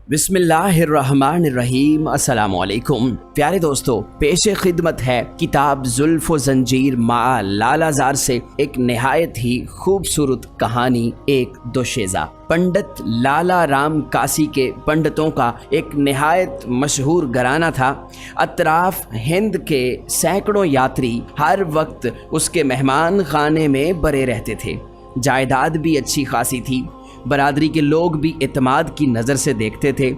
बिस्मिल्लाहिर्रहमानिर्रहीम। अस्सलाम वालेकुम प्यारे दोस्तों, पेश खिदमत है किताब जुल्फ व जंजीर मा लालाज़ार से एक नहायत ही खूबसूरत कहानी, एक दोशेज़ा। पंडित लाला राम कासी के पंडितों का एक नहायत मशहूर घराना था। अतराफ हिंद के सैकड़ों यात्री हर वक्त उसके मेहमान खाने में बरे रहते थे। जायदाद भी अच्छी खासी थी। बरादरी के लोग भी इत्माद की नज़र से देखते थे।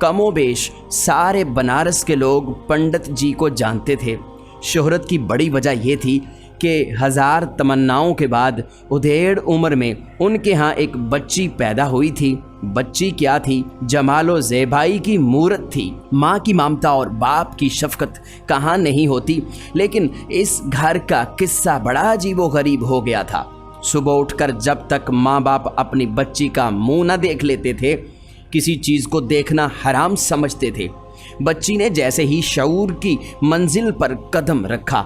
कमोबेश सारे बनारस के लोग पंडित जी को जानते थे। शोहरत की बड़ी वजह यह थी कि हज़ार तमन्नाओं के बाद उधेड़ उम्र में उनके यहाँ एक बच्ची पैदा हुई थी। बच्ची क्या थी? जमालो ज़ेबाई की मूरत थी। माँ की ममता और बाप की शफ़क़त कहाँ नहीं होती, लेकिन इस घर का किस्सा बड़ा अजीबो गरीब हो गया था। सुबह उठकर जब तक माँ बाप अपनी बच्ची का मुंह न देख लेते थे, किसी चीज़ को देखना हराम समझते थे। बच्ची ने जैसे ही शऊर की मंजिल पर कदम रखा,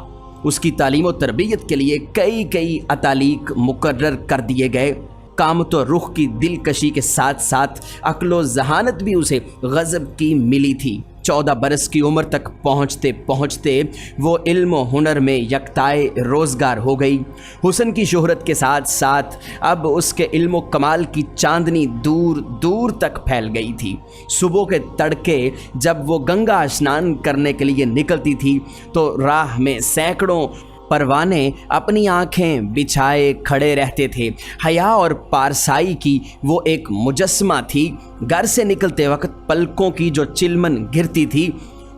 उसकी तालीम और तरबियत के लिए कई अतालीक मुकर्रर कर दिए गए। काम तो रुख की दिलकशी के साथ साथ अक्लो जहानत भी उसे गज़ब की मिली थी। 14 बरस की उम्र तक पहुँचते पहुँचते वो इल्म हुनर में यकताए रोज़गार हो गई। हुस्न की शोहरत के साथ साथ अब उसके इल्म कमाल की चांदनी दूर दूर तक फैल गई थी। सुबह के तड़के जब वो गंगा स्नान करने के लिए निकलती थी तो राह में सैकड़ों परवाने अपनी आंखें बिछाए खड़े रहते थे। हया और पारसाई की वो एक मुजस्मा थी। घर से निकलते वक्त पलकों की जो चिलमन गिरती थी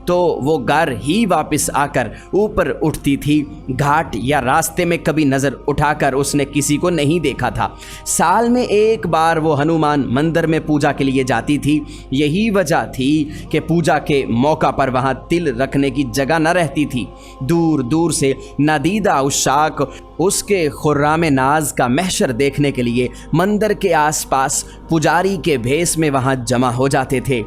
तो वो घर ही वापस आकर ऊपर उठती थी। घाट या रास्ते में कभी नज़र उठाकर उसने किसी को नहीं देखा था। साल में एक बार वो हनुमान मंदिर में पूजा के लिए जाती थी। यही वजह थी कि पूजा के मौका पर वहाँ तिल रखने की जगह न रहती थी। दूर दूर से नादीदा उशाक उसके खुर्राम नाज का महशर देखने के लिए मंदिर के आसपास पुजारी के भेस में वहाँ जमा हो जाते थे।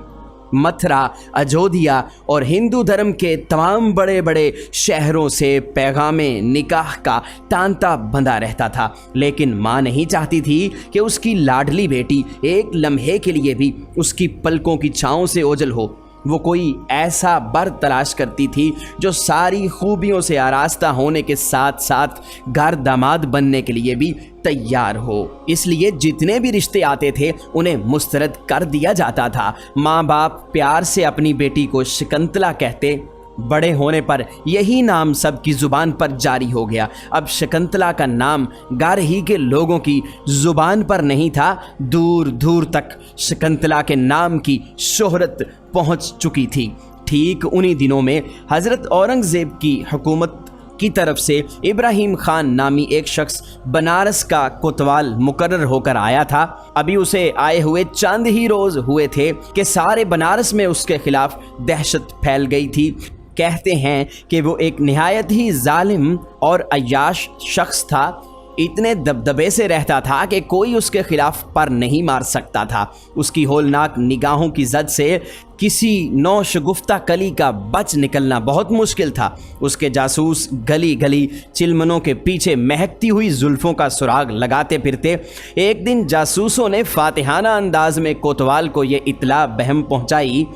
मथुरा, अयोध्या और हिंदू धर्म के तमाम बड़े बड़े शहरों से पैगामे निकाह का तांता बंधा रहता था, लेकिन माँ नहीं चाहती थी कि उसकी लाडली बेटी एक लम्हे के लिए भी उसकी पलकों की छाँव से ओझल हो। वो कोई ऐसा बर तलाश करती थी जो सारी खूबियों से आरास्ता होने के साथ साथ घर दामाद बनने के लिए भी तैयार हो। इसलिए जितने भी रिश्ते आते थे उन्हें मुस्तरद कर दिया जाता था। माँ बाप प्यार से अपनी बेटी को शकुंतला कहते। बड़े होने पर यही नाम सबकी ज़ुबान पर जारी हो गया। अब शकुंतला का नाम घर ही के लोगों की ज़ुबान पर नहीं था, दूर दूर तक शकुंतला के नाम की शोहरत पहुंच चुकी थी। ठीक उन्हीं दिनों में हज़रत औरंगज़ेब की हुकूमत की तरफ से इब्राहिम खान नामी एक शख्स बनारस का कोतवाल मुकर्रर होकर आया था। अभी उसे आए हुए चंद ही रोज़ हुए थे कि सारे बनारस में उसके खिलाफ दहशत फैल गई थी। कहते हैं कि वो एक निहायत ही जालिम और अय्याश शख्स था। इतने दबदबे से रहता था कि कोई उसके खिलाफ पर नहीं मार सकता था। उसकी होलनाक निगाहों की जद से किसी नौशगुफ्ता कली का बच निकलना बहुत मुश्किल था। उसके जासूस गली गली चिलमनों के पीछे महकती हुई जुल्फ़ों का सुराग लगाते फिरते। एक दिन जासूसों ने फातिहाना अंदाज में कोतवाल को ये इत्तला बहम पहुंचाई,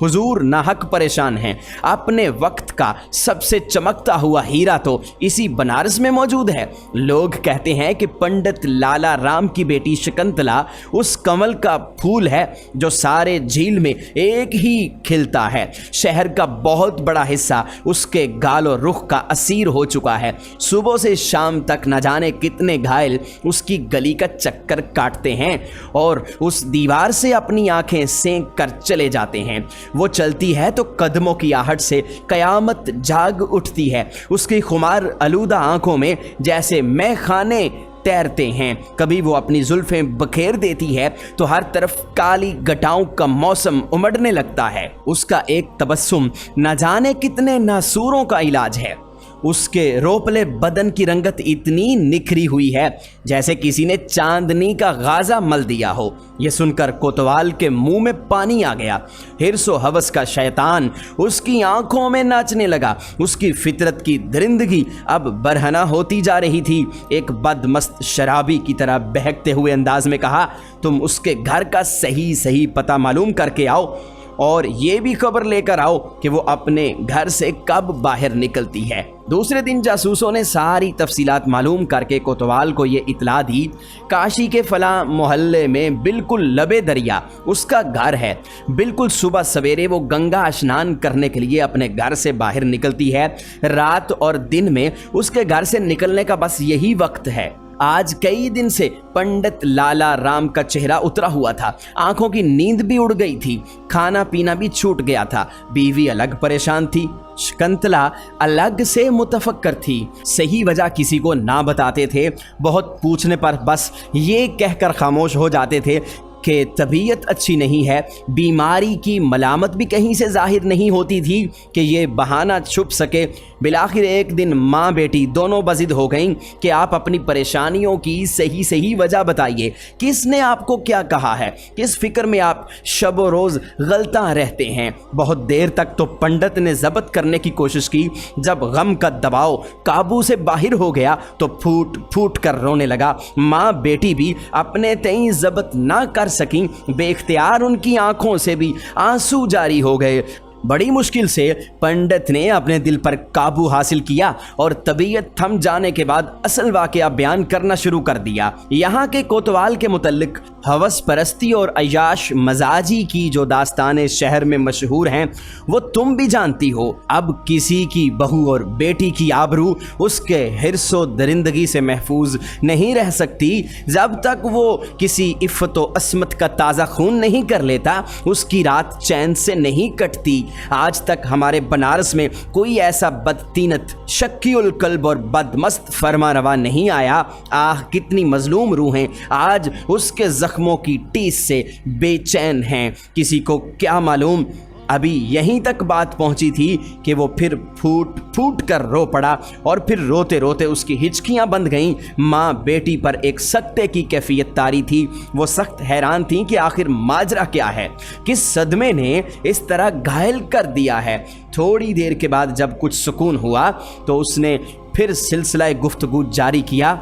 हुजूर नाहक परेशान हैं। अपने वक्त का सबसे चमकता हुआ हीरा तो इसी बनारस में मौजूद है। लोग कहते हैं कि पंडित लाला राम की बेटी शकुंतला उस कमल का फूल है जो सारे झील में एक ही खिलता है। शहर का बहुत बड़ा हिस्सा उसके गालो रुख का असीर हो चुका है। सुबह से शाम तक न जाने कितने घायल उसकी गली का चक्कर काटते हैं और उस दीवार से अपनी आंखें सेंक कर चले जाते हैं। वो चलती है तो कदमों की आहट से कयामत जाग उठती है। उसकी खुमार आलूदा आंखों में जैसे मैखाने तैरते हैं। कभी वो अपनी जुल्फ़ें बखेर देती है तो हर तरफ काली घटाओं का मौसम उमड़ने लगता है। उसका एक तबस्सुम न जाने कितने नासूरों का इलाज है। उसके रोपले बदन की रंगत इतनी निखरी हुई है जैसे किसी ने चांदनी का गाजा मल दिया हो। यह सुनकर कोतवाल के मुंह में पानी आ गया। हिर्सो हवस का शैतान उसकी आंखों में नाचने लगा। उसकी फितरत की दरिंदगी अब बरहना होती जा रही थी। एक बदमस्त शराबी की तरह बहकते हुए अंदाज में कहा, तुम उसके घर का सही सही पता मालूम करके आओ और ये भी खबर लेकर आओ कि वो अपने घर से कब बाहर निकलती है। दूसरे दिन जासूसों ने सारी तफसीलात मालूम करके कोतवाल को ये इतला दी, काशी के फला मोहल्ले में बिल्कुल लबे दरिया उसका घर है। बिल्कुल सुबह सवेरे वो गंगा स्नान करने के लिए अपने घर से बाहर निकलती है। रात और दिन में उसके घर से निकलने का बस यही वक्त है। आज कई दिन से पंडित लाला राम का चेहरा उतरा हुआ था। आंखों की नींद भी उड़ गई थी, खाना पीना भी छूट गया था। बीवी अलग परेशान थी, शकुंतला अलग से मुतफक्कर थी। सही वजह किसी को ना बताते थे। बहुत पूछने पर बस ये कहकर खामोश हो जाते थे कि तबीयत अच्छी नहीं है। बीमारी की मलामत भी कहीं से जाहिर नहीं होती थी कि ये बहाना छुप सके। बिलाखिर एक दिन माँ बेटी दोनों बजिद हो गईं कि आप अपनी परेशानियों की सही सही वजह बताइए। किसने आपको क्या कहा है? किस फिक्र में आप शब व रोज़ गलता रहते हैं? बहुत देर तक तो पंडित ने ज़ब्त करने की कोशिश की। जब गम का दबाव काबू से बाहर हो गया तो फूट फूट कर रोने लगा। माँ बेटी भी अपने तय ज़ब्त ना कर सकी। बेख्तियार उनकी आंखों से भी आंसू जारी हो गए। बड़ी मुश्किल से पंडित ने अपने दिल पर काबू हासिल किया और तबीयत थम जाने के बाद असल वाक़या बयान करना शुरू कर दिया। यहाँ के कोतवाल के मुतल्लिक हवस परस्ती और अयाश मजाजी की जो दास्तानें शहर में मशहूर हैं वो तुम भी जानती हो। अब किसी की बहू और बेटी की आबरू उसके हिर्सो दरिंदगी से महफूज नहीं रह सकती। जब तक वो किसी इफ़्फ़त व अस्मत का ताज़ा खून नहीं कर लेता उसकी रात चैन से नहीं कटती। आज तक हमारे बनारस में कोई ऐसा बदतीनत, शक्कीउल कल्ब और बदमस्त फरमारवा नहीं आया। आह, कितनी मजलूम रूहें आज उसके जख्मों की टीस से बेचैन हैं। किसी को क्या मालूम, अभी यहीं तक बात पहुंची थी कि वो फिर फूट फूट कर रो पड़ा और फिर रोते रोते उसकी हिचकियां बंध गईं। माँ बेटी पर एक सकते की कैफियत तारी थी। वो सख्त हैरान थी कि आखिर माजरा क्या है, किस सदमे ने इस तरह घायल कर दिया है। थोड़ी देर के बाद जब कुछ सुकून हुआ तो उसने फिर सिलसिला गुफ्तगू जारी किया।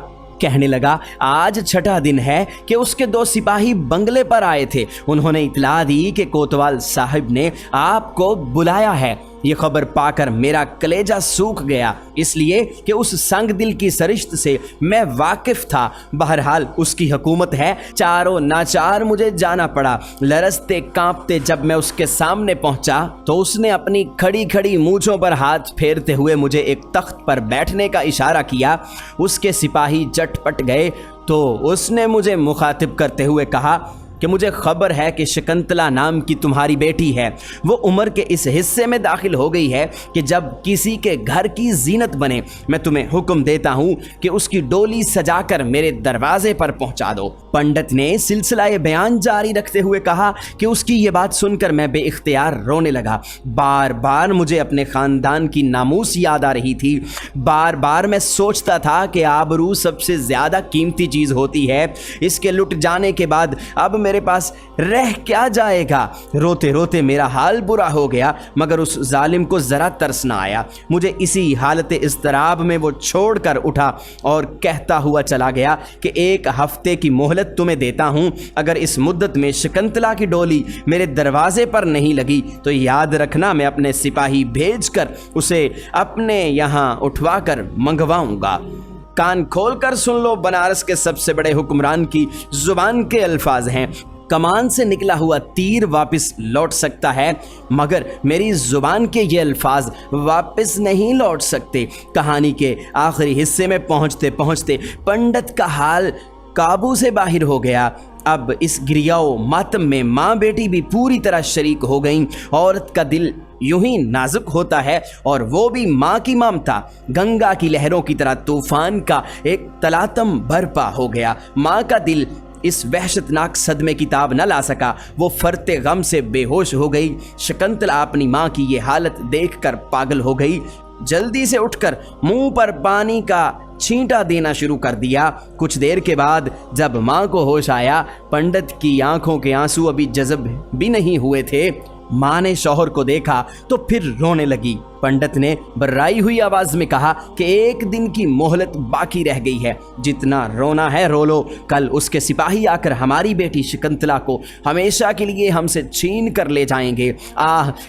कहने लगा, आज छठा दिन है कि उसके 2 सिपाही बंगले पर आए थे। उन्होंने इतला दी कि कोतवाल साहब ने आपको बुलाया है। ये खबर पाकर मेरा कलेजा सूख गया, इसलिए कि उस संग दिल की सरिश्त से मैं वाकिफ था। बहरहाल उसकी हुकूमत है। चारों नाचार मुझे जाना पड़ा। लरजते कांपते जब मैं उसके सामने पहुंचा तो उसने अपनी खड़ी खड़ी मूंछों पर हाथ फेरते हुए मुझे एक तख्त पर बैठने का इशारा किया। उसके सिपाही झटपट गए तो उसने मुझे मुखातिब करते हुए कहा कि मुझे खबर है कि शकुंतला नाम की तुम्हारी बेटी है। वो उम्र के इस हिस्से में दाखिल हो गई है कि जब किसी के घर की जीनत बने। मैं तुम्हें हुक्म देता हूँ कि उसकी डोली सजाकर मेरे दरवाजे पर पहुँचा दो। पंडित ने सिलसिला बयान जारी रखते हुए कहा कि उसकी ये बात सुनकर मैं बेइख्तियार रोने लगा। बार बार मुझे अपने ख़ानदान की नामूस याद आ रही थी। बार बार मैं सोचता था कि आबरू सबसे ज़्यादा कीमती चीज़ होती है। इसके लुट जाने के बाद अब मेरे पास रह क्या जाएगा। रोते रोते मेरा हाल बुरा हो गया, मगर उस जालिम को ज़रा तरस ना आया। मुझे इसी हालत इज़्तिराब में वो छोड़ कर उठा और कहता हुआ चला गया कि 1 हफ्ते की मोहलत तुम्हें देता हूँ। अगर इस मुद्दत में शकुंतला की डोली मेरे दरवाजे पर नहीं लगी तो याद रखना मैं अपने सिपाही भेजकर उसे अपने यहाँ उठवा कर मंगवाऊँगा। कान खोल कर सुन लो, बनारस के सबसे बड़े हुक्मरान की जुबान के अल्फाज हैं। कमान से निकला हुआ तीर वापस लौट सकता है, मगर मेरी जुबान के ये अल्फाज वापस नहीं लौट सकते। कहानी के आखिरी हिस्से में पहुंचते पहुंचते पंडित का हाल काबू से बाहर हो गया। अब इस गिरियाओ मातम में माँ बेटी भी पूरी तरह शरीक हो गईं। औरत का दिल यूं ही नाजुक होता है और वो भी माँ की ममता गंगा की लहरों की तरह तूफान का एक तलातम बरपा हो गया। माँ का दिल इस वहशतनाक सदमे की ताब न ला सका। वो फरते गम से बेहोश हो गई। शकुंतला अपनी माँ की ये हालत देखकर पागल हो गई। जल्दी से उठकर मुंह पर पानी का छींटा देना शुरू कर दिया। कुछ देर के बाद जब माँ को होश आया, पंडित की आंखों के आंसू अभी जज़ब भी नहीं हुए थे। माँ ने शौहर को देखा तो फिर रोने लगी। पंडित ने बर्राई हुई आवाज में कहा कि एक दिन की मोहलत बाकी रह गई है, जितना रोना है रो लो। कल उसके सिपाही आकर हमारी बेटी शकुंतला को हमेशा के लिए हमसे छीन कर ले जाएंगे।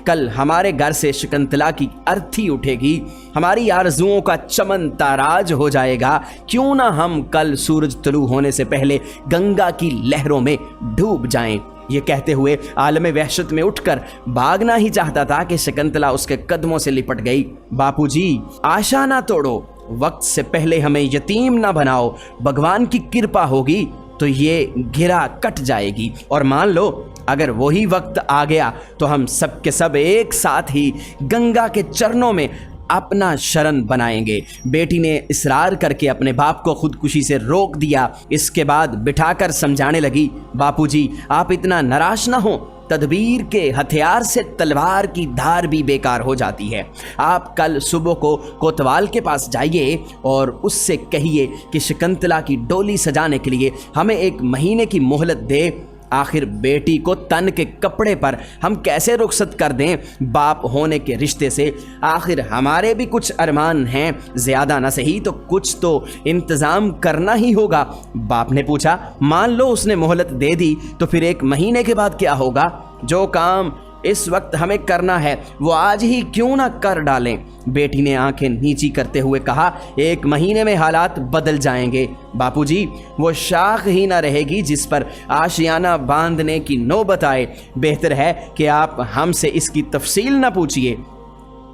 कल हमारे घर से शकुंतला की अर्थी उठेगी, हमारी आरजुओं का चमन ताराज हो जाएगा। क्यों ना हम कल सूरज तुलू होने से पहले गंगा की लहरों में डूब जाएं। ये कहते हुए आलम वहशत में उठकर भागना ही चाहता था कि शकुंतला उसके कदमों से लिपट गई। बापूजी, आशा ना तोड़ो, वक्त से पहले हमें यतीम ना बनाओ। भगवान की कृपा होगी तो ये घिरा कट जाएगी, और मान लो अगर वही वक्त आ गया तो हम सब के सब एक साथ ही गंगा के चरणों में अपना शरण बनाएंगे। बेटी ने इसरार करके अपने बाप को खुदकुशी से रोक दिया। इसके बाद बिठाकर समझाने लगी, बापूजी आप इतना निराश ना हो, तदबीर के हथियार से तलवार की धार भी बेकार हो जाती है। आप कल सुबह को कोतवाल के पास जाइए और उससे कहिए कि शकुंतला की डोली सजाने के लिए हमें 1 महीने की मोहलत दे। आखिर बेटी को तन के कपड़े पर हम कैसे रुखसत कर दें बाप होने के रिश्ते से। आखिर हमारे भी कुछ अरमान हैं, ज़्यादा ना सही तो कुछ तो इंतज़ाम करना ही होगा। बाप ने पूछा, मान लो उसने मोहलत दे दी तो फिर 1 महीने के बाद क्या होगा? जो काम इस वक्त हमें करना है वो आज ही क्यों ना कर डालें। बेटी ने आंखें नीची करते हुए कहा, 1 महीने में हालात बदल जाएंगे बापूजी, वो शाख ही ना रहेगी जिस पर आशियाना बांधने की नौबत आए। बेहतर है कि आप हमसे इसकी तफसील ना पूछिए।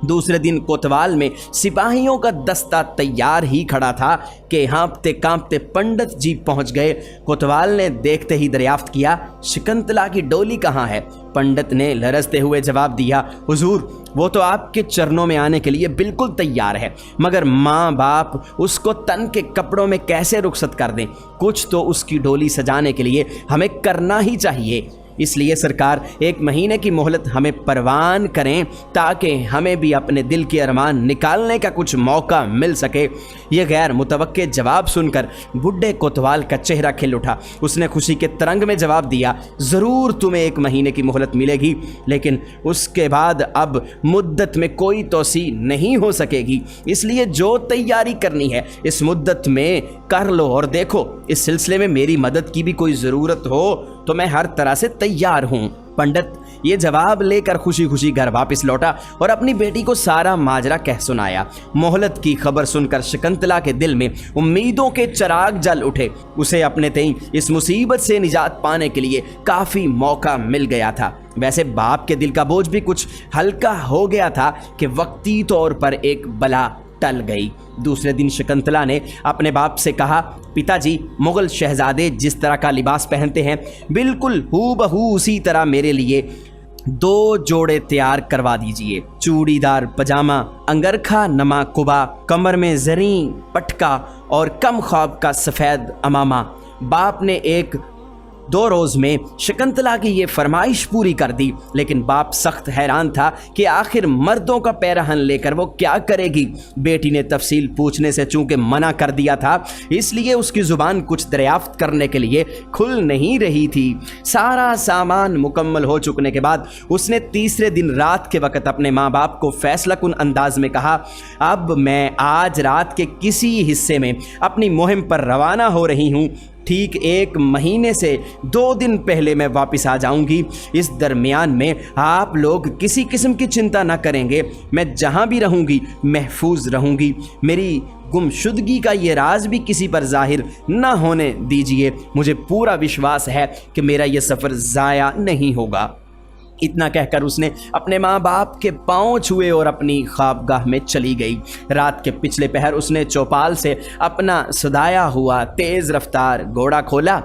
दूसरे दिन कोतवाल में सिपाहियों का दस्ता तैयार ही खड़ा था कि हाँफते कांपते पंडित जी पहुंच गए। कोतवाल ने देखते ही दरियाफ्त किया, शकुंतला की डोली कहाँ है? पंडित ने लरजते हुए जवाब दिया, हुजूर वो तो आपके चरणों में आने के लिए बिल्कुल तैयार है, मगर माँ बाप उसको तन के कपड़ों में कैसे रुखसत कर दें? कुछ तो उसकी डोली सजाने के लिए हमें करना ही चाहिए। इसलिए सरकार 1 महीने की मोहलत हमें परवान करें ताकि हमें भी अपने दिल के अरमान निकालने का कुछ मौका मिल सके। यह गैर मुतवक्के जवाब सुनकर बुढ़े कोतवाल का चेहरा खिल उठा। उसने खुशी के तरंग में जवाब दिया, ज़रूर तुम्हें 1 महीने की मोहलत मिलेगी, लेकिन उसके बाद अब मुद्दत में कोई तोसी नहीं हो सकेगी। इसलिए जो तैयारी करनी है इस मुद्दत में कर लो, और देखो इस सिलसिले में मेरी मदद की भी कोई ज़रूरत हो तो मैं हर तरह से तैयार हूँ। पंडित ये जवाब लेकर खुशी खुशी घर वापस लौटा और अपनी बेटी को सारा माजरा कह सुनाया। मोहलत की खबर सुनकर शकुंतला के दिल में उम्मीदों के चिराग जल उठे। उसे अपने तई इस मुसीबत से निजात पाने के लिए काफ़ी मौका मिल गया था। वैसे बाप के दिल का बोझ भी कुछ हल्का हो गया था कि वक्ती तौर पर एक बला टल गई। दूसरे दिन शकुंतला ने अपने बाप से कहा, पिताजी मुगल शहजादे जिस तरह का लिबास पहनते हैं बिल्कुल हूबहू उसी तरह मेरे लिए 2 जोड़े तैयार करवा दीजिए। चूड़ीदार पजामा, अंगरखा नमा कुबा, कमर में जरी पटका और कम ख्वाब का सफ़ेद अमामा। बाप ने 1-2 रोज़ में शकुंतला की ये फरमाइश पूरी कर दी, लेकिन बाप सख्त हैरान था कि आखिर मर्दों का पैरहन लेकर वो क्या करेगी। बेटी ने तफसील पूछने से चूंकि मना कर दिया था, इसलिए उसकी ज़ुबान कुछ दरियाफ्त करने के लिए खुल नहीं रही थी। सारा सामान मुकम्मल हो चुकने के बाद उसने तीसरे दिन रात के वक़्त अपने माँ बाप को फैसलाकुन अंदाज में कहा, अब मैं आज रात के किसी हिस्से में अपनी मुहिम पर रवाना हो रही हूँ। ठीक 1 महीने से 2 दिन पहले मैं वापस आ जाऊंगी। इस दरमियान में आप लोग किसी किस्म की चिंता ना करेंगे। मैं जहां भी रहूंगी महफूज रहूंगी। मेरी गुमशुदगी का ये राज भी किसी पर जाहिर ना होने दीजिए। मुझे पूरा विश्वास है कि मेरा ये सफ़र ज़ाया नहीं होगा। इतना कहकर उसने अपने माँ बाप के पाँव छुए और अपनी ख्वाबगाह में चली गई। रात के पिछले पहर उसने चौपाल से अपना सदाया हुआ तेज़ रफ्तार घोड़ा खोला,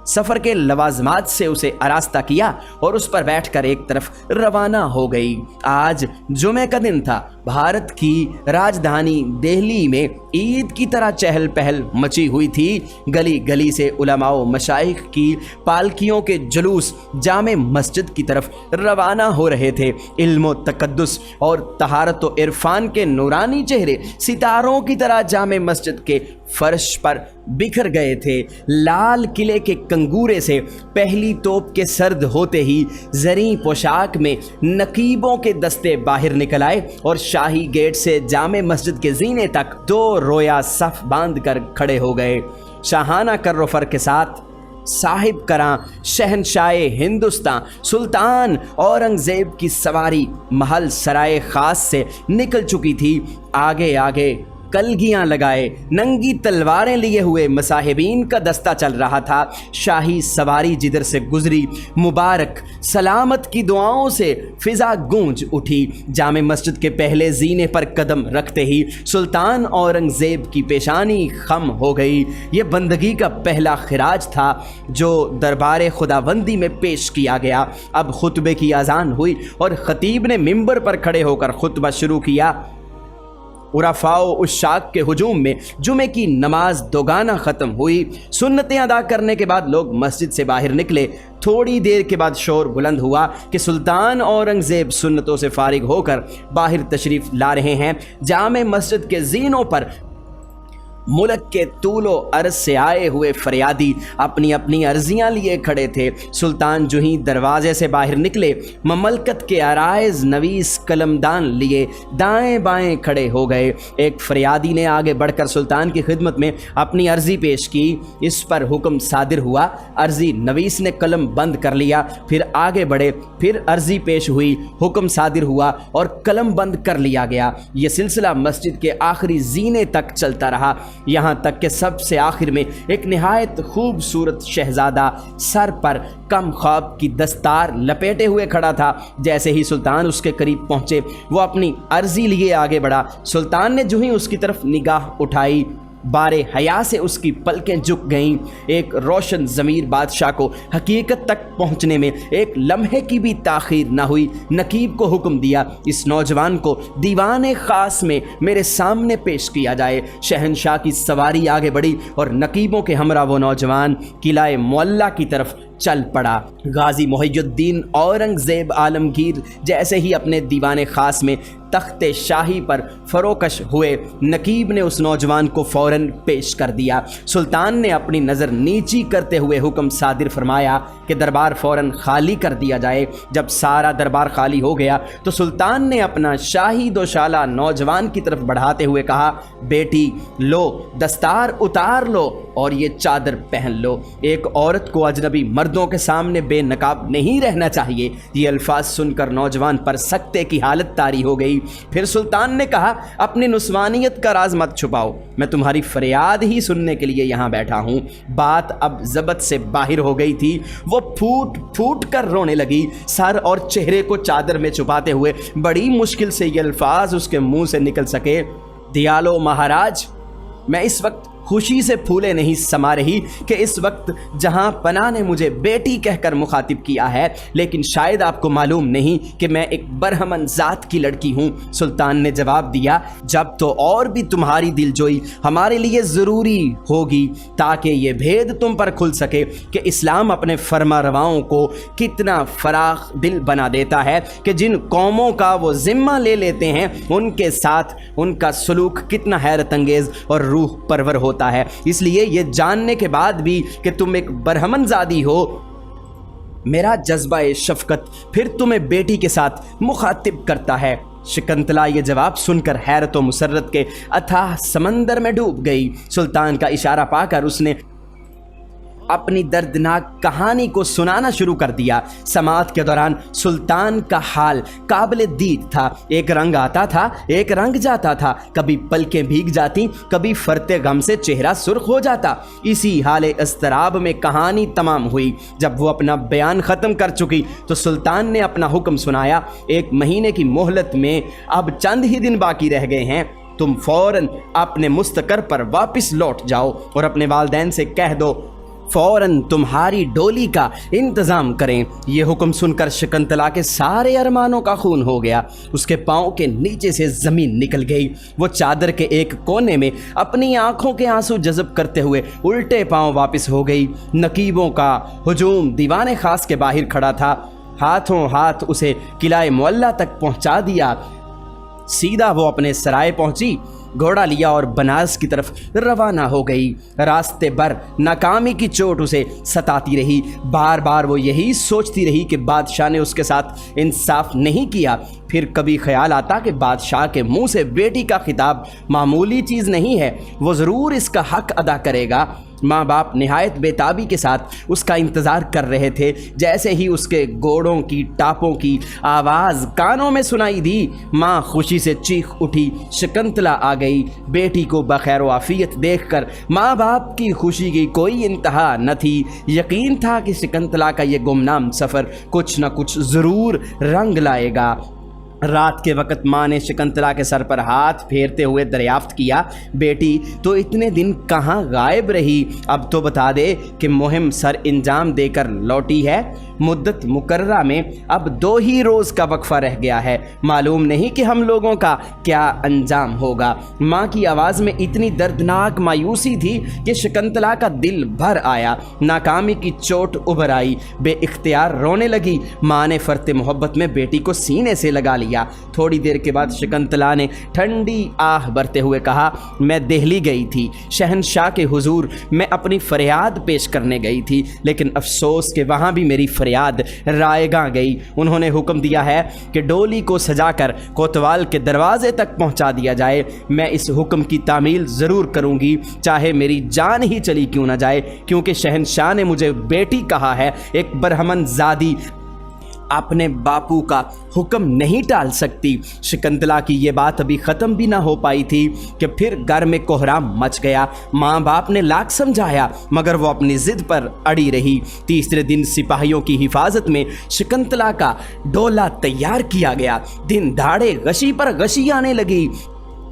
सफ़र के लवाजमात से उसे आरास्ता किया और उस पर बैठकर एक तरफ रवाना हो गई। आज जुमे का दिन था। भारत की राजधानी दिल्ली में ईद की तरह चहल पहल मची हुई थी। गली गली से उलमाओ मशाइख की पालकियों के जुलूस जामे मस्जिद की तरफ रवाना हो रहे थे। इल्म तकद्दुस और तहारत व इरफान के नूरानी चेहरे सितारों की तरह जामे मस्जिद के फर्श पर बिखर गए थे। लाल किले के कंगूरे से पहली तोप के सर्द होते ही जरी पोशाक में नकीबों के दस्ते बाहर निकल आए और शाही गेट से जामे मस्जिद के जीने तक दो रोया सफ बांध कर खड़े हो गए। शाहाना कर्रोफर के साथ साहिब करां शहनशाह हिंदुस्तान सुल्तान औरंगजेब की सवारी महल सराय खास से निकल चुकी थी। आगे आगे कलगियां लगाए नंगी तलवारें लिए हुए मसाहिबीन का दस्ता चल रहा था। शाही सवारी जिधर से गुजरी मुबारक सलामत की दुआओं से फिजा गूंज उठी। जामे मस्जिद के पहले जीने पर कदम रखते ही सुल्तान औरंगजेब की पेशानी खम हो गई। ये बंदगी का पहला खिराज था जो दरबार खुदाबंदी में पेश किया गया। अब खुतबे की अजान हुई और खतीब ने मिंबर पर खड़े होकर खुतबा शुरू किया। उराफाओ उस शाख के हुजूम में जुमे की नमाज दोगाना ख़त्म हुई। सुन्नतें अदा करने के बाद लोग मस्जिद से बाहर निकले। थोड़ी देर के बाद शोर बुलंद हुआ कि सुल्तान औरंगजेब सुन्नतों से फारिग होकर बाहर तशरीफ़ ला रहे हैं। जामे मस्जिद के जीनों पर मुल्क के तूलो अर्ज से आए हुए फरियादी अपनी अपनी अर्जियां लिए खड़े थे। सुल्तान जो ही दरवाजे से बाहर निकले, ममलकत के आराइज नवीस कलमदान लिए दाएं बाएं खड़े हो गए। एक फरियादी ने आगे बढ़कर सुल्तान की खिदमत में अपनी अर्जी पेश की। इस पर हुक्म सादिर हुआ। अर्जी नवीस ने कलम बंद कर लिया, फिर आगे बढ़े, फिर अर्जी पेश हुई, हुक्म सादिर हुआ और कलम बंद कर लिया गया। यह सिलसिला मस्जिद के आखिरी जीने तक चलता रहा, यहाँ तक कि सबसे आखिर में एक निहायत खूबसूरत शहजादा सर पर कम ख्वाब की दस्तार लपेटे हुए खड़ा था। जैसे ही सुल्तान उसके करीब पहुंचे, वो अपनी अर्जी लिए आगे बढ़ा। सुल्तान ने जो ही उसकी तरफ निगाह उठाई, बारे हया से उसकी पलकें झुक गईं। एक रोशन ज़मीर बादशाह को हकीकत तक पहुंचने में एक लम्हे की भी ताख़ीर न हुई। नकीब को हुक्म दिया, इस नौजवान को दीवान ख़ास में मेरे सामने पेश किया जाए। शहनशाह की सवारी आगे बढ़ी और नकीबों के हमरा वो नौजवान किलाए मुअल्ला की तरफ चल पड़ा। गाजी मुहियुद्दीन औरंगजेब आलमगीर जैसे ही अपने दीवान ख़ास में तख्ते शाही पर फरोकश हुए, नकीब ने उस नौजवान को फ़ौरन पेश कर दिया। सुल्तान ने अपनी नज़र नीची करते हुए हुक्म सादिर फरमाया कि दरबार फ़ौरन खाली कर दिया जाए। जब सारा दरबार खाली हो गया तो सुल्तान ने अपना शाही दोशाला नौजवान की तरफ बढ़ाते हुए कहा, बेटी लो दस्तार उतार लो और ये चादर पहन लो। एक औरत को अजनबी मर्दों के सामने बेनकाब नहीं रहना चाहिए। ये अल्फाज सुनकर नौजवान पर सख्ते की हालत तारी हो गई। फिर सुल्तान ने कहा, अपनी नुस्वानियत का राज मत छुपाओ, मैं तुम्हारी फरियाद ही सुनने के लिए यहाँ बैठा हूँ। बात अब ज़बत से बाहर हो गई थी। वो फूट फूट कर रोने लगी, सर और चेहरे को चादर में छुपाते हुए। बड़ी मुश्किल से ये अल्फाज उसके मुंह से निकल सके, दियालो महाराज, मैं इस वक्त खुशी से फूले नहीं समा रही कि इस वक्त जहां पनाह ने मुझे बेटी कहकर मुखातिब किया है, लेकिन शायद आपको मालूम नहीं कि मैं एक बरहमन ज़ात की लड़की हूं। सुल्तान ने जवाब दिया, जब तो और भी तुम्हारी दिलजोई हमारे लिए ज़रूरी होगी ताकि ये भेद तुम पर खुल सके कि इस्लाम अपने फरमा रवाओं को कितना फराख दिल बना देता है कि जिन कौमों का वो ज़िम्मा ले लेते हैं उनके साथ उनका सलूक कितना हैरत अंगेज़ और रूह परवर होता है। इसलिए ये जानने के बाद भी कि तुम एक बरहमन ज़ादी हो, मेरा जज्बा शफ़क़त फिर तुम्हें बेटी के साथ मुखातिब करता है। शिकंतला ये जवाब सुनकर हैरत व मुसर्रत के अथाह समंदर में डूब गई। सुल्तान का इशारा पाकर उसने अपनी दर्दनाक कहानी को सुनाना शुरू कर दिया। समात के दौरान सुल्तान का हाल काबिल दीद था। एक रंग आता था, एक रंग जाता था, कभी पलकें भीग जाती, कभी फरते गम से चेहरा सुर्ख हो जाता। इसी हाल इस्तराब में कहानी तमाम हुई। जब वो अपना बयान ख़त्म कर चुकी तो सुल्तान ने अपना हुक्म सुनाया, 1 महीने की मोहलत में अब चंद ही दिन बाकी रह गए हैं। तुम फ़ौरन अपने मुस्तकर पर वापस लौट जाओ और अपने वालिदैन से कह दो फौरन तुम्हारी डोली का इंतज़ाम करें। ये हुक्म सुनकर शकुंतला के सारे अरमानों का खून हो गया। उसके पाँव के नीचे से ज़मीन निकल गई। वो चादर के एक कोने में अपनी आंखों के आंसू जज़ब करते हुए उल्टे पाँव वापस हो गई। नकीबों का हुजूम दीवाने खास के बाहर खड़ा था। हाथों हाथ उसे किला मुअल्ला तक पहुंचा दिया। सीधा वो अपने सराय पहुंची, घोड़ा लिया और बनारस की तरफ रवाना हो गई। रास्ते भर नाकामी की चोट उसे सताती रही। बार बार वो यही सोचती रही कि बादशाह ने उसके साथ इंसाफ नहीं किया। फिर कभी ख्याल आता कि बादशाह के मुंह से बेटी का खिताब मामूली चीज़ नहीं है, वो ज़रूर इसका हक अदा करेगा। माँ बाप निहायत बेताबी के साथ उसका इंतज़ार कर रहे थे। जैसे ही उसके घोड़ों की टापों की आवाज़ कानों में सुनाई दी, माँ खुशी से चीख उठी। शकुंतला आ गई। बेटी को बखैर व आफियत देखकर माँ बाप की खुशी की कोई इंतहा न थी। यकीन था कि शकुंतला का ये गुमनाम सफ़र कुछ न कुछ ज़रूर रंग लाएगा। रात के वक़्त माँ ने शकुंतला के सर पर हाथ फेरते हुए दरियाफ्त किया, बेटी तो इतने दिन कहाँ गायब रही? अब तो बता दे कि मुहिम सर इंजाम देकर लौटी है। मुद्दत मुकर्ररा में अब 2 ही रोज़ का वक्फा रह गया है। मालूम नहीं कि हम लोगों का क्या अंजाम होगा। माँ की आवाज़ में इतनी दर्दनाक मायूसी थी कि शकुंतला का दिल भर आया। नाकामी की चोट उभर आई, बेइख्तियार रोने लगी। माँ ने फरते मोहब्बत में बेटी को सीने से लगा लिया। थोड़ी देर के बाद शकुंतला ने ठंडी आह भरते हुए कहा, मैं दिल्ली गई थी, शहनशाह के हुजूर मैं अपनी फरियाद पेश करने गई थी, लेकिन अफसोस कि वहाँ भी मेरी फरियाद रायगा गई। उन्होंने हुक्म दिया है कि डोली को सजाकर कोतवाल के दरवाजे तक पहुँचा दिया जाए। मैं इस हुक्म की तामील ज़रूर करूँगी, चाहे मेरी जान ही चली क्यों न जाए, क्योंकि शहनशाह ने मुझे बेटी कहा है। एक बरहमन ज़ादी अपने बापू का हुक्म नहीं टाल सकती। शकुंतला की ये बात अभी ख़त्म भी ना हो पाई थी कि फिर घर में कोहराम मच गया। माँ बाप ने लाख समझाया मगर वो अपनी ज़िद पर अड़ी रही। तीसरे दिन सिपाहियों की हिफाजत में शकुंतला का डोला तैयार किया गया। दिन दहाड़े गशी पर गशी आने लगी।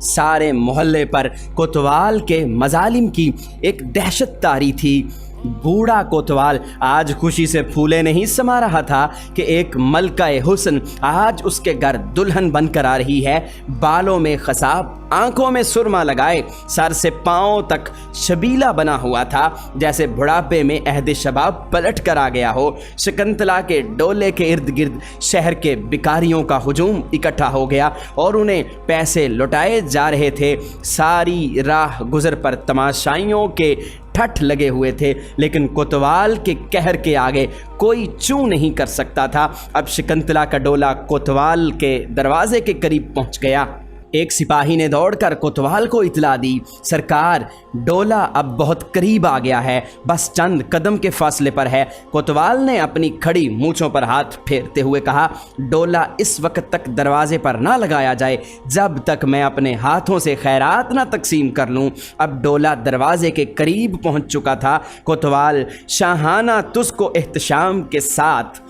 सारे मोहल्ले पर कोतवाल के मजालिम की एक दहशत तारी थी। बूढ़ा कोतवाल आज खुशी से फूले नहीं समा रहा था कि एक मलकाए हुस्न आज उसके घर दुल्हन बनकर आ रही है। बालों में खसाब, आंखों में सुरमा लगाए, सर से पांव तक शबीला बना हुआ था, जैसे बुढ़ापे में अहद शबाब पलट कर आ गया हो। शकुंतला के डोले के इर्द गिर्द शहर के बिकारियों का हुजूम इकट्ठा हो गया और उन्हें पैसे लौटाए जा रहे थे। सारी राह गुजर पर तमाशाइयों के ठठ लगे हुए थे, लेकिन कोतवाल के कहर के आगे कोई चूं नहीं कर सकता था। अब शकुंतला का डोला कोतवाल के दरवाजे के करीब पहुंच गया। एक सिपाही ने दौड़कर कोतवाल को इतला दी, सरकार डोला अब बहुत करीब आ गया है, बस चंद कदम के फासले पर है। कोतवाल ने अपनी खड़ी मूंछों पर हाथ फेरते हुए कहा, डोला इस वक्त तक दरवाजे पर ना लगाया जाए जब तक मैं अपने हाथों से खैरात ना तकसीम कर लूं। अब डोला दरवाजे के करीब पहुंच चुका था। कोतवाल शाहाना तुस्को एहतशाम के साथ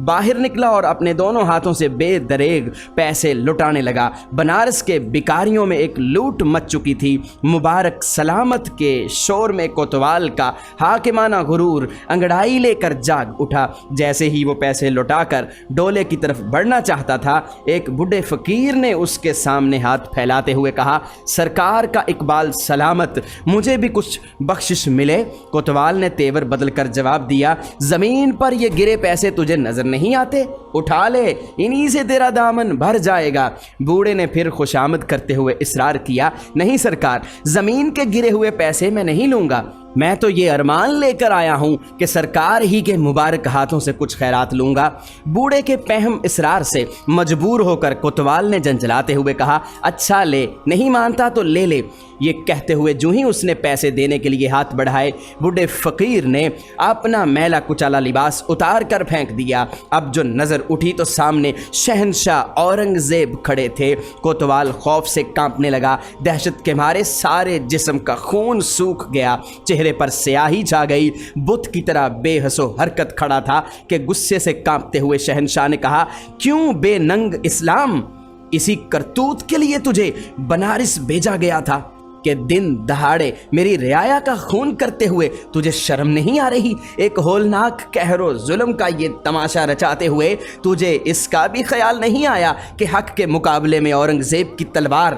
बाहर निकला और अपने दोनों हाथों से बेदरेग पैसे लुटाने लगा। बनारस के बिकारियों में एक लूट मच चुकी थी। मुबारक सलामत के शोर में कोतवाल का हाकिमाना गुरूर अंगड़ाई लेकर जाग उठा। जैसे ही वो पैसे लुटाकर डोले की तरफ बढ़ना चाहता था, एक बूढ़े फकीर ने उसके सामने हाथ फैलाते हुए कहा, सरकार का इकबाल सलामत, मुझे भी कुछ बख्शिश मिले। कोतवाल ने तेवर बदल कर जवाब दिया, ज़मीन पर ये गिरे पैसे तुझे नजर नहीं आते? उठा ले, इन्हीं से तेरा दामन भर जाएगा। बूढ़े ने फिर खुशामद करते हुए इसरार किया, नहीं सरकार, ज़मीन के गिरे हुए पैसे मैं नहीं लूँगा। मैं तो ये अरमान लेकर आया हूँ कि सरकार ही के मुबारक हाथों से कुछ खैरात लूँगा। बूढ़े के पहम इसरार से मजबूर होकर कोतवाल ने झंझलाते हुए कहा, अच्छा ले, नहीं मानता तो ले ले। ये कहते हुए जो ही उसने पैसे देने के लिए हाथ बढ़ाए, बूढ़े फ़कीर ने अपना मैला कुचाला लिबास उतार कर फेंक दिया। अब जो नज़र उठी तो सामने शहनशाह औरंगज़ेब खड़े थे। कोतवाल खौफ से कांपने लगा। दहशत के मारे सारे जिस्म का खून सूख गया, चेहरे पर स्याही छा गई। बुत की तरह बेहसो हरकत खड़ा था कि गुस्से से कांपते हुए शहनशाह ने कहा, क्यों बेनंग इस्लाम, इसी करतूत के लिए तुझे बनारस भेजा गया था। کہ دن دہاڑے میری رعایا کا خون کرتے ہوئے تجھے شرم نہیں آ رہی؟ ایک ہولناک قہر و ظلم کا یہ تماشا رچاتے ہوئے تجھے اس کا بھی خیال نہیں آیا کہ حق کے مقابلے میں اورنگزیب کی تلوار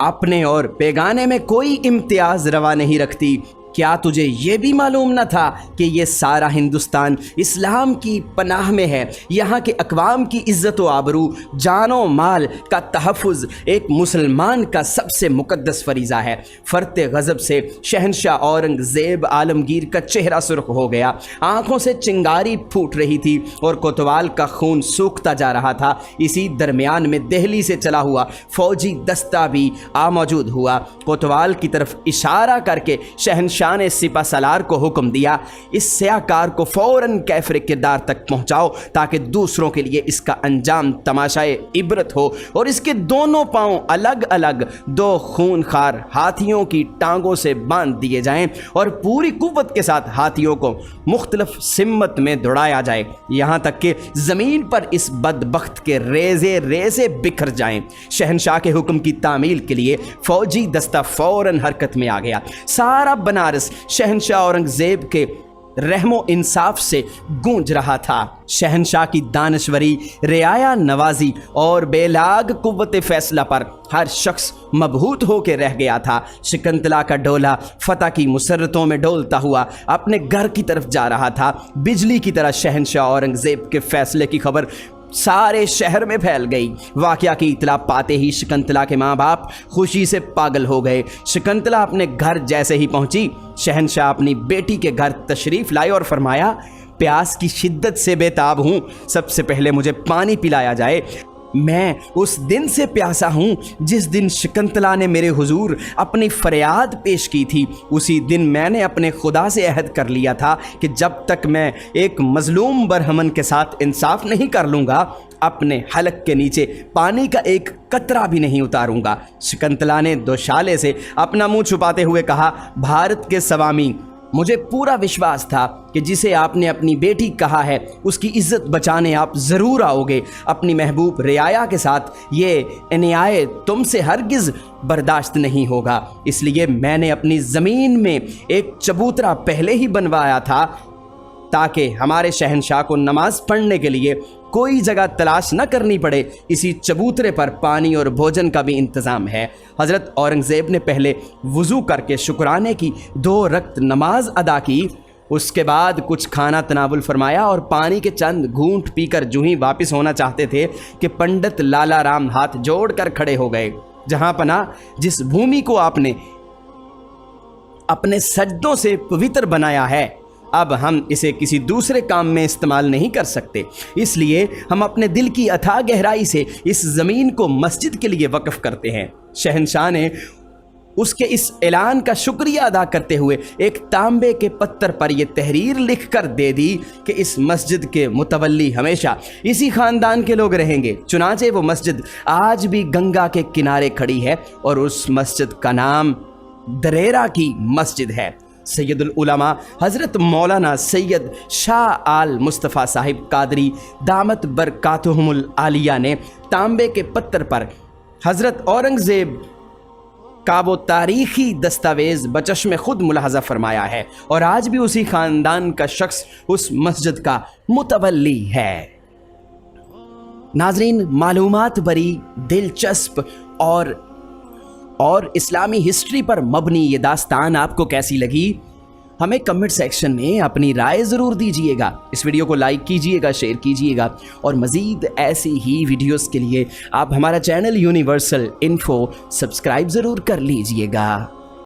اپنے اور بیگانے میں کوئی امتیاز روا نہیں رکھتی؟ کیا تجھے یہ بھی معلوم نہ تھا کہ یہ سارا ہندوستان اسلام کی پناہ میں ہے؟ یہاں کے اقوام کی عزت و آبرو، جان و مال کا تحفظ ایک مسلمان کا سب سے مقدس فریضہ ہے۔ فرط غضب سے شہنشاہ اورنگزیب عالمگیر کا چہرہ سرخ ہو گیا، آنکھوں سے چنگاری پھوٹ رہی تھی اور کوتوال کا خون سوکھتا جا رہا تھا۔ اسی درمیان میں دہلی سے چلا ہوا فوجی دستہ بھی موجود ہوا۔ کوتوال کی طرف اشارہ کر کے شہنشاہ نے سپہ سالار کو حکم دیا، اس سیاہ کار کو فوراً کیفر کردار تک پہنچاؤ تاکہ دوسروں کے لیے اس کا انجام تماشائے عبرت ہو، اور اس کے دونوں پاؤں الگ الگ 2 خونخوار ہاتھیوں کی ٹانگوں سے باندھ دیے جائیں اور پوری قوت کے ساتھ ہاتھیوں کو مختلف سمت میں دوڑایا جائے، یہاں تک کہ زمین پر اس بدبخت کے ریزے ریزے بکھر جائیں۔ شہنشاہ کے حکم کی تعمیل کے لیے فوجی دستہ فوراً حرکت میں آ گیا۔ سارا بنارس شہنشاہ اورنگزیب کے رحم و انصاف سے گونج رہا تھا۔ شہنشاہ کی دانشوری، رعایا نوازی اور بے لاگ قوت فیصلہ پر ہر شخص مبہوت ہو کے رہ گیا تھا۔ شکنتلا کا ڈولہ فتح کی مسرتوں میں ڈولتا ہوا اپنے گھر کی طرف جا رہا تھا۔ بجلی کی طرح شہنشاہ اورنگزیب کے فیصلے کی خبر سارے شہر میں پھیل گئی۔ واقعہ کی اطلاع پاتے ہی شکنتلا کے ماں باپ خوشی سے پاگل ہو گئے۔ شکنتلا اپنے گھر جیسے ہی پہنچی، شہنشاہ اپنی بیٹی کے گھر تشریف لائے اور فرمایا، پیاس کی شدت سے بے تاب ہوں، سب سے پہلے مجھے پانی پلایا جائے۔ میں اس دن سے پیاسا ہوں جس دن شکنتلا نے میرے حضور اپنی فریاد پیش کی تھی۔ اسی دن میں نے اپنے خدا سے عہد کر لیا تھا کہ جب تک میں ایک مظلوم برہمن کے ساتھ انصاف نہیں کر لوں گا، اپنے حلق کے نیچے پانی کا ایک قطرہ بھی نہیں اتاروں گا۔ شکنتلا نے دوشالے سے اپنا منہ چھپاتے ہوئے کہا، بھارت کے سوامی، مجھے پورا وشواس تھا کہ جسے آپ نے اپنی بیٹی کہا ہے اس کی عزت بچانے آپ ضرور آؤ گے۔ اپنی محبوب رعایا کے ساتھ یہ انیائے تم سے ہرگز برداشت نہیں ہوگا، اس لیے میں نے اپنی زمین میں ایک چبوترا پہلے ہی بنوایا تھا تاکہ ہمارے شہنشاہ کو نماز پڑھنے کے لیے کوئی جگہ تلاش نہ کرنی پڑے۔ اسی چبوترے پر پانی اور بھوجن کا بھی انتظام ہے۔ حضرت اورنگزیب نے پہلے وضو کر کے شکرانے کی 2 رکعت نماز ادا کی، اس کے بعد کچھ کھانا تناول فرمایا اور پانی کے چند گھونٹ پی کر جو ہی واپس ہونا چاہتے تھے کہ پنڈت لالا رام ہاتھ جوڑ کر کھڑے ہو گئے۔ جہاں پناہ، جس بھومی کو آپ نے اپنے سجدوں سے پوتر بنایا ہے، اب ہم اسے کسی دوسرے کام میں استعمال نہیں کر سکتے، اس لیے ہم اپنے دل کی اتھاہ گہرائی سے اس زمین کو مسجد کے لیے وقف کرتے ہیں۔ شہنشاہ نے اس کے اس اعلان کا شکریہ ادا کرتے ہوئے ایک تانبے کے پتھر پر یہ تحریر لکھ کر دے دی کہ اس مسجد کے متولی ہمیشہ اسی خاندان کے لوگ رہیں گے۔ چنانچہ وہ مسجد آج بھی گنگا کے کنارے کھڑی ہے اور اس مسجد کا نام دریرا کی مسجد ہے۔ سید العلماء حضرت مولانا سید شاہ آل مصطفیٰ صاحب قادری دامت برکاتہم العالیہ نے تانبے کے پتھر پر حضرت اورنگزیب کا وہ تاریخی دستاویز بچشم خود ملاحظہ فرمایا ہے، اور آج بھی اسی خاندان کا شخص اس مسجد کا متولی ہے۔ ناظرین، معلومات بری، دلچسپ اور اسلامی ہسٹری پر مبنی یہ داستان آپ کو کیسی لگی؟ ہمیں کمنٹ سیکشن میں اپنی رائے ضرور دیجیے گا۔ اس ویڈیو کو لائک کیجیے گا، شیئر کیجیے گا، اور مزید ایسی ہی ویڈیوز کے لیے آپ ہمارا چینل یونیورسل انفو سبسکرائب ضرور کر لیجیے گا۔